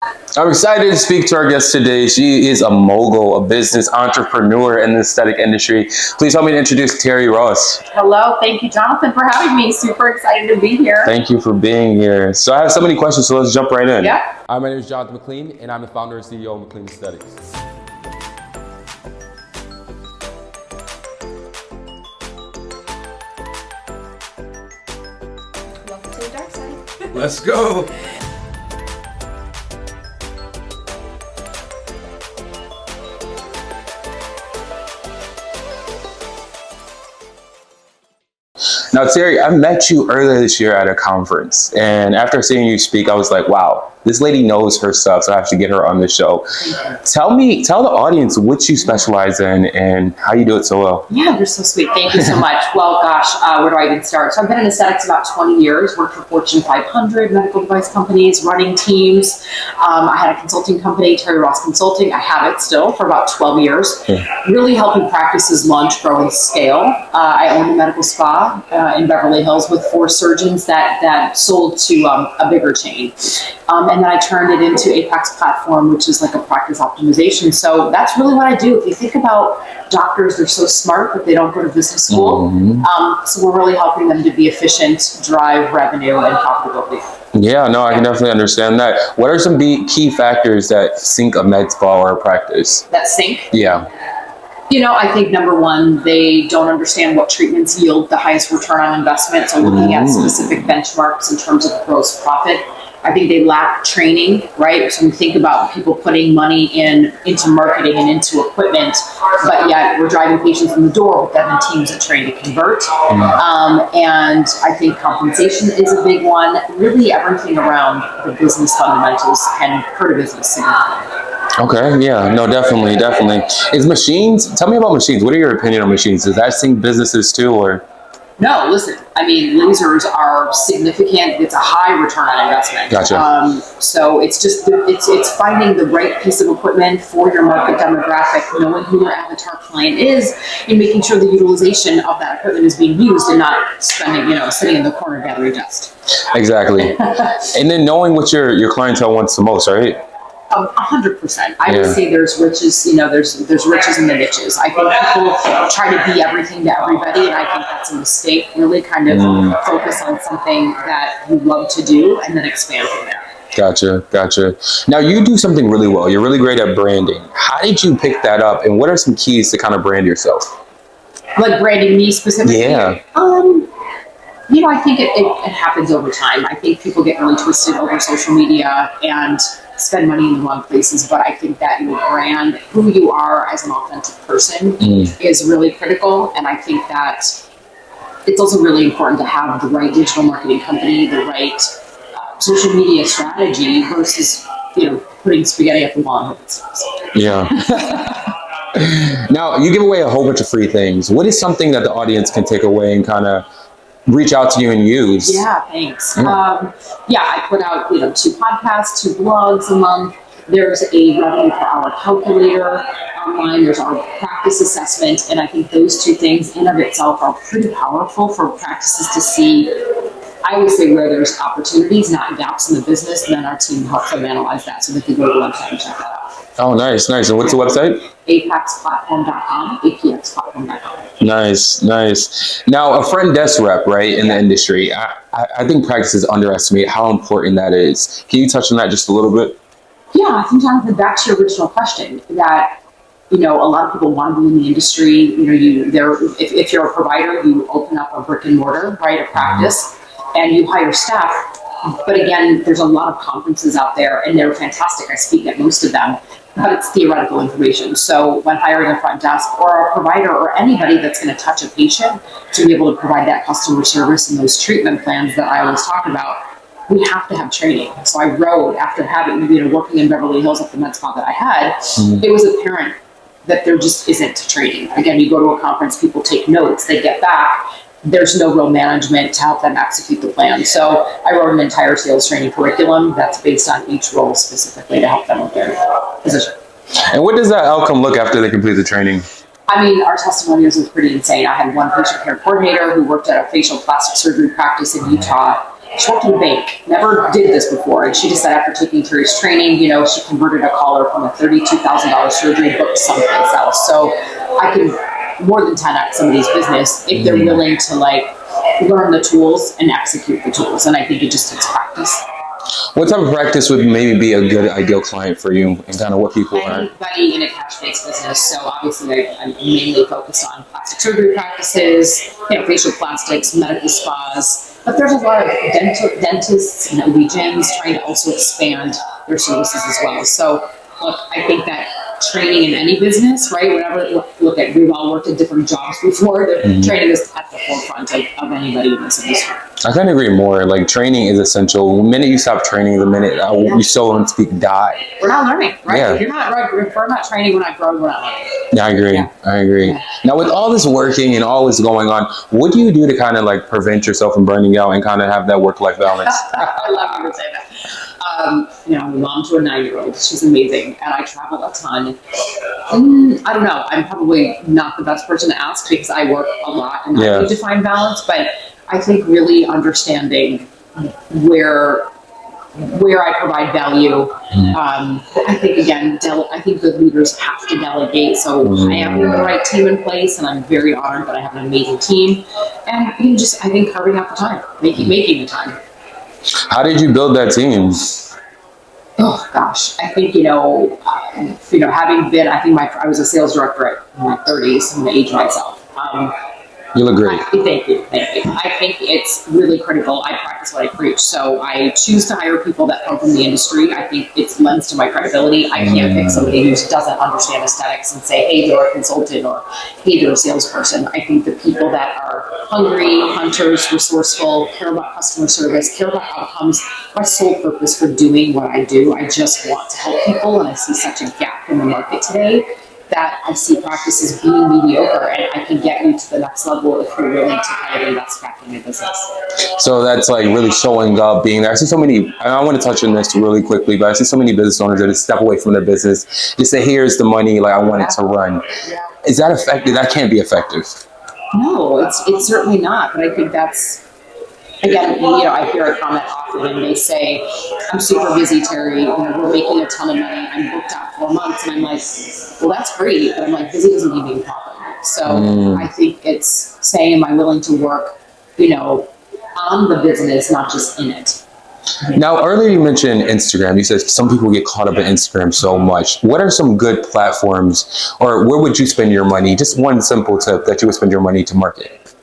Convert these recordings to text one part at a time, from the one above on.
I'm excited to speak to our guest today. She is a mogul, a business entrepreneur in the aesthetic industry. Please help me to introduce Terri Ross. Hello, thank you, Jonathan, for having me. Super excited to be here. Thank you for being here. So I have so many questions, so let's jump right in. Yeah. Hi, my name is Jonathan McLean, and I'm the founder and CEO of McLean Aesthetics. Welcome to the dark side. Let's go. Now, Terri, I met you earlier this year at a conference, and after seeing you speak, I was like, wow, this lady knows her stuff, so I have to get her on the show. Tell the audience what you specialize in and how you do it so well. Yeah, you're so sweet. Thank you so much. Well, gosh, where do I even start? So I've been in aesthetics about 20 years, worked for Fortune 500 medical device companies, running teams. I had a consulting company, Terri Ross Consulting. I have it still for about 12 years, really helping practices launch, grow, and scale. I own a medical spa in Beverly Hills with 4 surgeons that sold to a bigger chain. And then I turned it into Apex Platform, which is like a practice optimization. So that's really what I do. If you think about doctors, they're so smart, but they don't go to business school. So we're really helping them to be efficient, drive revenue and profitability. Yeah, no, I can definitely understand that. What are some key factors that sink a med spa or a practice? That sink? Yeah. You know, I think number one, they don't understand what treatments yield the highest return on investment. So looking at specific benchmarks in terms of gross profit. I think they lack training, right? So we think about people putting money into marketing and into equipment, but yet we're driving patients in the door with them in teams that train to convert. And I think compensation is a big one. Really everything around the business fundamentals can hurt a business significantly. Okay, yeah, no, definitely. Is machines, tell me about machines. What are your opinion on machines? Does that sink businesses too, or? No, listen, I mean, lasers are significant. It's a high return on investment. Gotcha. So it's just, it's finding the right piece of equipment for your market demographic, knowing who your avatar client is, and making sure the utilization of that equipment is being used and not spending, sitting in the corner gathering dust. Exactly. And then knowing what your clientele wants the most, right? 100%. I would say there's riches, there's riches in the niches. I think people try to be everything to everybody, and I think that's a mistake. Really kind of focus on something that you love to do and then expand from there. Gotcha. Now you do something really well. You're really great at branding. How did you pick that up, and what are some keys to kind of brand yourself? Like branding me specifically? Yeah. I think it happens over time. I think people get really twisted over social media and spend money in the wrong places, but I think that your brand, who you are as an authentic person is really critical. And I think that it's also really important to have the right digital marketing company, the right social media strategy versus, putting spaghetti at the wall and hope it sticks. Yeah. Now, you give away a whole bunch of free things. What is something that the audience can take away and kind of reach out to you and use? Yeah, thanks. I put out 2 podcasts, 2 blogs a month. There's a revenue per hour calculator online. There's our practice assessment, and I think those 2 things in of itself are pretty powerful for practices to see. I always say where there's opportunities, not gaps in the business, and then our team helps them analyze that so that they go to the website and check that out. Oh, nice. And what's the website? apexplatform.com, apexplatform.com. Nice. Now, a front desk rep, right, in the industry, I think practices underestimate how important that is. Can you touch on that just a little bit? Yeah, I think, Jonathan, back to your original question, that a lot of people want to be in the industry. If you're a provider, you open up a brick and mortar, right, a practice, and you hire staff. But again, there's a lot of conferences out there, and they're fantastic. I speak at most of them, but it's theoretical information. So when hiring a front desk or a provider or anybody that's going to touch a patient to be able to provide that customer service and those treatment plans that I always talk about, we have to have training. So I wrote, after having, working in Beverly Hills at the med spa that I had, it was apparent that there just isn't training. Again, you go to a conference, people take notes, they get back, there's no real management to help them execute the plan. So I wrote an entire sales training curriculum that's based on each role specifically to help them with their position. And what does that outcome look after they complete the training? I mean, our testimonials was pretty insane. I had one patient care coordinator who worked at a facial plastic surgery practice in Utah, She worked in a bank, never did this before. And she just said after taking Terri's training, you know, she converted a collar from a $32,000 surgery booked someplace else. So I can more than 10x somebody's business if they're willing to like learn the tools and execute the tools. And I think it just takes practice. What type of practice would maybe be a good ideal client for you, and kind of what people are? Anybody in a cash-based business. So obviously I'm mainly focused on plastic surgery practices, you know, facial plastics, medical spas, but there's a lot of dentists and OB-GYNs trying to also expand their services as well. So look, I think that training in any business, right? Whatever, we've all worked at different jobs before. Training is at the forefront of anybody in this industry. I couldn't agree more. Like, training is essential. The minute you stop training, the minute you so don't speak die. We're not learning, right? Yeah. If we're not training, we're not growing, we're not learning. Yeah, I agree. Yeah. I agree. Yeah. Now, with all this working and all this going on, what do you do to kind of like prevent yourself from burning out and kind of have that work-life balance? I love you to say that. You know, I'm a mom to a 9-year-old. She's amazing, and I travel a ton. I don't know. I'm probably not the best person to ask because I work a lot and I need to find balance. But I think really understanding where I provide value. I think again, I think good leaders have to delegate. So I have the right team in place, and I'm very honored that I have an amazing team. And you just, I think, carving out the time, making the time. How did you build that team? Oh gosh, I think having been, I was a sales director in my 30s. I'm gonna age myself. You look great. Thank you. I think it's really critical. I practice what I preach, so I choose to hire people that come from the industry. I think it lends to my credibility. I can't pick somebody who doesn't understand aesthetics and say, hey, they're a consultant, or hey, they're a salesperson. I think the people that are hungry, hunters, resourceful, care about customer service, care about outcomes, my sole purpose for doing what I do. I just want to help people, and I see such a gap in the market today that I see practices being mediocre, and I can get you to the next level if you're willing to kind of invest back in your business. So that's like really showing up, being there. I see so many, I want to touch on this really quickly, but I see so many business owners that just step away from their business, just say, here's the money, like I want it to run. Is that effective? That can't be effective. No, it's certainly not, but I think that's, again, I hear a comment often and they say, I'm super busy, Terri, we're making a ton of money, I'm booked out 4 months, and I'm like, well, that's great, but I'm like, busy doesn't mean being profitable. So I think it's saying, am I willing to work, on the business, not just in it. Now, earlier you mentioned Instagram. You said some people get caught up in Instagram so much. What are some good platforms, or where would you spend your money? Just one simple tip that you would spend your money to market.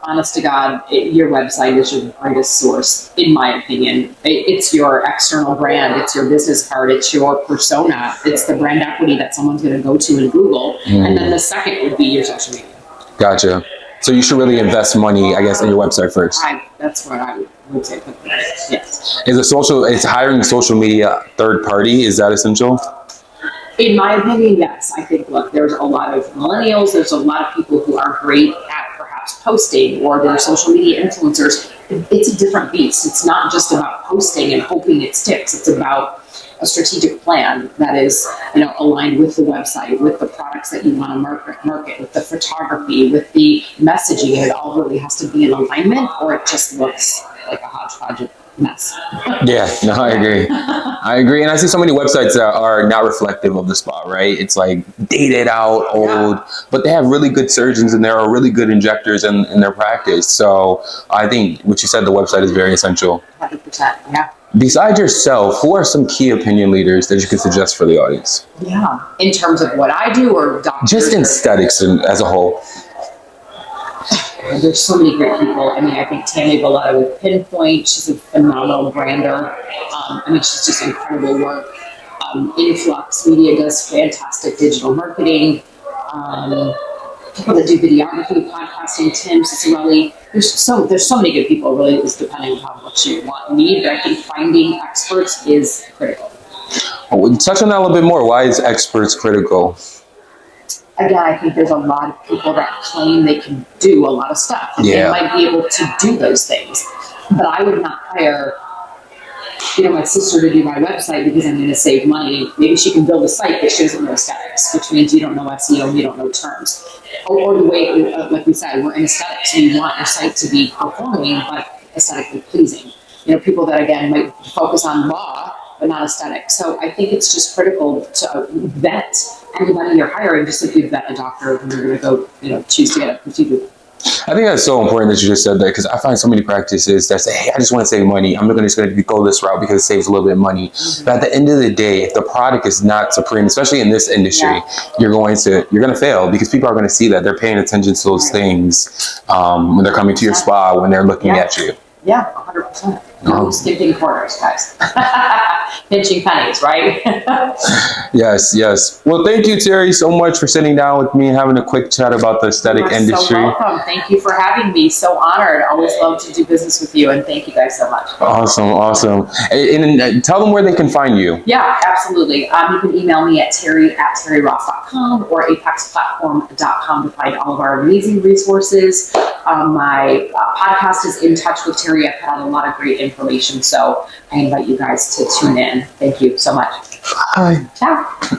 Honest to God, your website is your greatest source, in my opinion. It's your external brand. It's your business card. It's your persona. It's the brand equity that someone's going to go to in Google. And then the second would be your social media. Gotcha. So you should really invest money, I guess, in your website first. That's what I would say. Yes. Is hiring social media third party, is that essential? In my opinion, yes. I think, look, there's a lot of millennials. There's a lot of people who are great at posting, or they're social media influencers. It's a different beast. It's not just about posting and hoping it sticks. It's about a strategic plan that is, aligned with the website, with the products that you want to market, with the photography, with the messaging. It all really has to be in alignment, or it just looks like a hodgepodge of mess. Yeah, no, I agree. I agree. And I see so many websites that are not reflective of the spot, right? It's like dated out, old, but they have really good surgeons and there are really good injectors in their practice. So I think what you said, the website is very essential. 100%, yeah. Besides yourself, who are some key opinion leaders that you could suggest for the audience? Yeah. In terms of what I do, or doctors? Just in aesthetics as a whole. There's so many great people. I think Tammy Valletta with Pinpoint, she's a phenomenal brander. She's just incredible work. Influx Media does fantastic digital marketing. People that do videography, podcasting, Tim Cicerelli. There's so many good people, really, just depending on what you want and need. But I think finding experts is critical. Touch on that a little bit more. Why is experts critical? Again, I think there's a lot of people that claim they can do a lot of stuff. And they might be able to do those things. But I would not hire, my sister to do my website because I'm going to save money. Maybe she can build a site, but she doesn't know aesthetics, which means you don't know SEO, you don't know terms. Or the way, like we said, we're in aesthetics, so you want your site to be performing, but aesthetically pleasing. You know, people that again might focus on law but not aesthetic. So I think it's just critical to vet anybody you're hiring, just like you vet a doctor when you're going to go, you know, choose to get a procedure. I think that's so important that you just said that, because I find so many practices that say, hey, I just want to save money. I'm just going to go this route because it saves a little bit of money. But at the end of the day, if the product is not supreme, especially in this industry, you're going to fail, because people are going to see that they're paying attention to those things when they're coming to your spa, when they're looking at you. Yeah, 100%. No skimping corners, guys. Pinching pennies, right? Yes, yes. Well, thank you, Terri, so much for sitting down with me and having a quick chat about the aesthetic industry. So welcome. Thank you for having me. So honored. Always love to do business with you, and thank you guys so much. Awesome, awesome. And tell them where they can find you. Yeah, absolutely. You can email me at terri@terriross.com or apexplatform.com to find all of our amazing resources. My podcast is In Touch with Terri. I've put out a lot of great information, so I invite you guys to tune in. Thank you so much. Bye. Ciao.